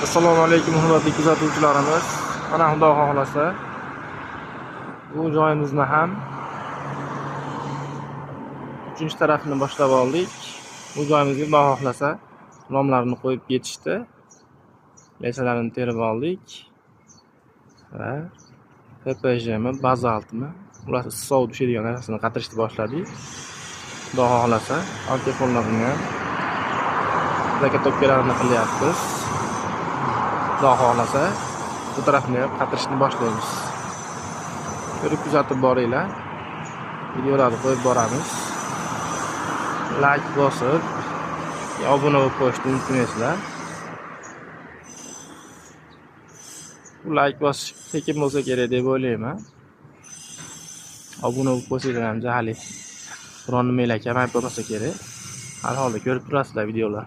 Assalomu alaykum hurmatli kuzatuvchilarimiz. Mana Xudo xohlasa bu joyimizni ham 3-tarafini boshlab oldik. Bu joyimizga Xudo xohlasa romlarni qo'yib ketishdi. Lesalarini terib oldik va PPJmi, bazaltmi, ular issiq tushadigan narsasini qatirishni boshladik. Xudo xohlasa antifonlarni ham zakatokalarini qilyapmiz. Xudo xohlasa bu tarafni ham qatirishni boshlaymiz. Ko'rib kuzatib boringlar. Videolarni qo'yib boramiz. Like bosib, obuna bo'lib qo'yishni unutmaysizlar. Bu like bosish sekin bo'lsa kerak deb o'ylayman. Obuna bo'lib qo'ysanglar ham jahli biron nimalar kamayib qolmasa kerak. Har holda ko'rib turasizlar videolar.